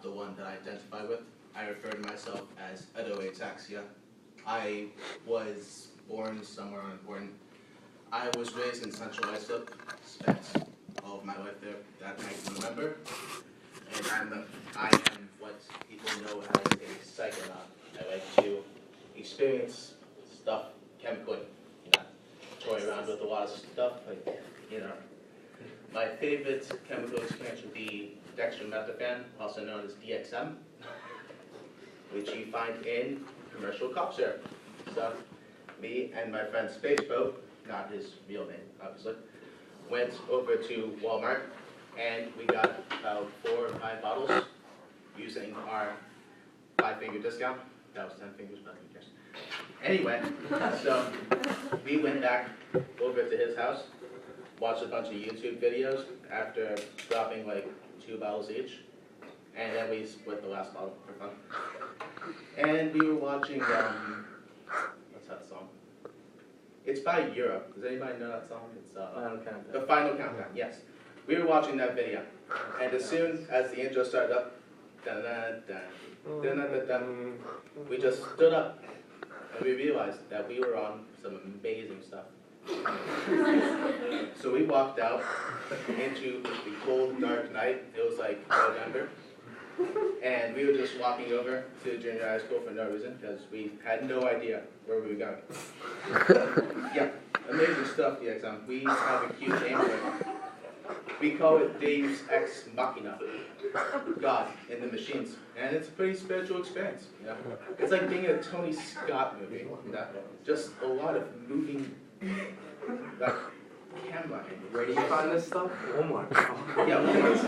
the one that I identify with. I refer to myself as ataxia. I was born somewhere unimportant. I was raised in Central Islip, spent all of my life there that I can remember, and I am what people know as a psychonaut. I like to experience stuff chemically, toy around with a lot of stuff, My favorite chemical experience would be dextromethorphan, also known as DXM, which you find in commercial cough syrup. So, me and my friend Spaceboat, not his real name, obviously, went over to Walmart, and we got about 4 or 5 bottles using our 5-finger discount. That was 10 fingers, but who cares? Anyway, so we went back over to his house, watched a bunch of YouTube videos after dropping like 2 bottles each, and then we split the last bottle for fun. And we were watching, what's that song? It's by Europe. Does anybody know that song? It's Final Countdown. The Final Countdown, yes. We were watching that video, and as soon as the intro started up, dun dun dun dun dun dun dun, we just stood up, and we realized that we were on some amazing stuff. So we walked out into the cold, dark night. It was like November. And we were just walking over to junior high school for no reason, because we had no idea where we were going. Yeah, amazing stuff, DXM. We have a cute name for it. We call it Deus Ex Machina, God in the machines. And it's a pretty spiritual experience. It's like being in a Tony Scott movie. Just a lot of moving, like, camera. Where do you find this stuff? Walmart. Yeah, Walmart. Is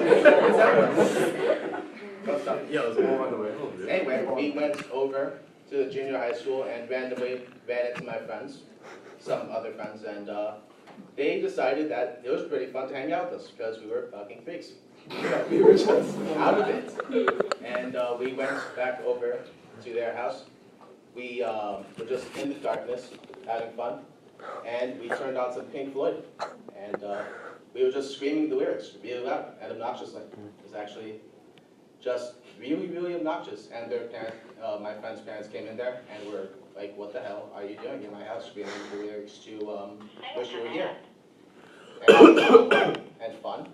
that one? Yeah, it was all on the way home, dude. Anyway, we went over to the junior high school and randomly ran into my friends, some other friends, and they decided that it was pretty fun to hang out with us because we were fucking freaks. We were just out of it. And we went back over to their house. We were just in the darkness, having fun, and we turned on some Pink Floyd. And we were just screaming the lyrics really loud and obnoxiously. It was actually just really, really obnoxious. And their parents, my friend's parents came in there and were like, what the hell are you doing in my house screaming the lyrics to Wish You Were Here? And it was cool and fun.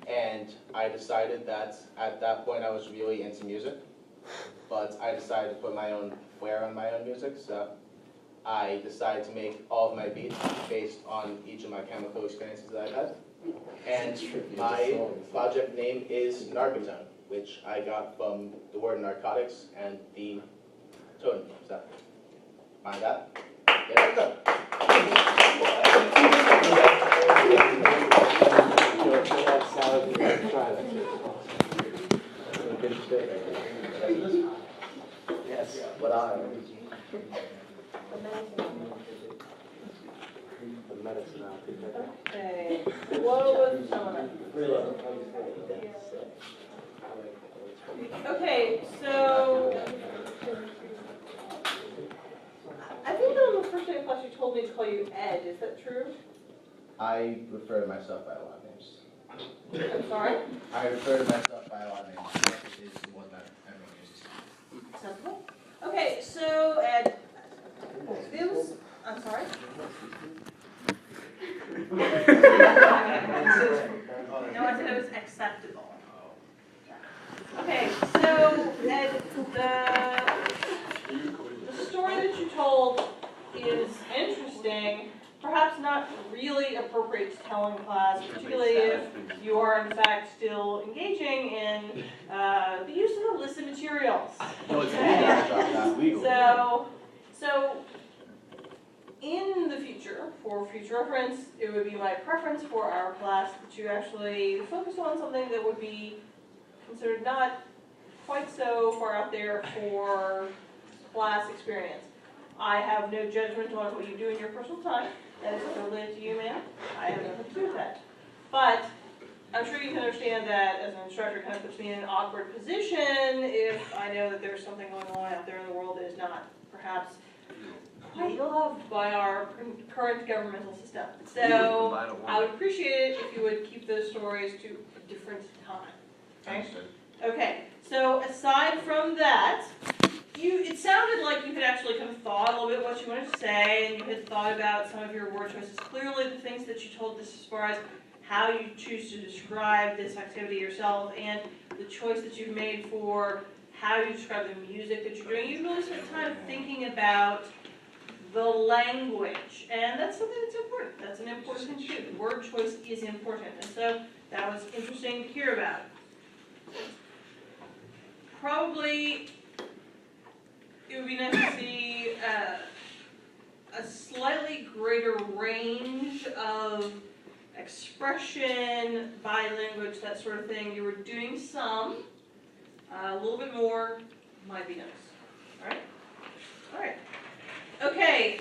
And I decided that at that point I was really into music, but I decided to put my own flair on my own music, so I decided to make all of my beats based on each of my chemical experiences that I've had. And my project name is Narcotone, which I got from the word narcotics and the tone. So, find that. Get it done. Yes, what I the medicine I'll take that. Okay. What was someone? Okay, so I think that on the first day of class you told me to call you Ed. Is that true? I refer to myself by a lot of names. I'm sorry? I refer to myself by a lot of names. It is the one that everyone uses. Acceptable. Okay, so Ed, this, I'm sorry? No, I said it was acceptable. Okay, so Ed, the story that you told is interesting, perhaps not really appropriate to tell in class, particularly if you are in fact still engaging in the use of illicit materials. So in the future, for future reference, it would be my preference for our class to actually focus on something that would be considered not quite so far out there for class experience. I have no judgment on what you do in your personal time. That is related to you, ma'am. I have nothing to do with that. But I'm sure you can understand that as an instructor, it kind of puts me in an awkward position if I know that there's something going on out there in the world that is not perhaps quite loved by our current governmental system. So I would appreciate it if you would keep those stories to a different time. Okay? Okay, So aside from that, it sounded like you had actually kind of thought a little bit what you wanted to say, and you had thought about some of your word choices. Clearly the things that you told us as far as how you choose to describe this activity yourself, and the choice that you've made for how you describe the music that you're doing, you really spent time thinking about the language, and that's something that's important. That's an important thing to do. The word choice is important, and so that was interesting to hear about. Probably it would be nice to see a slightly greater range of expression, body language, that sort of thing. You were doing some, a little bit more might be nice. All right? All right. Okay.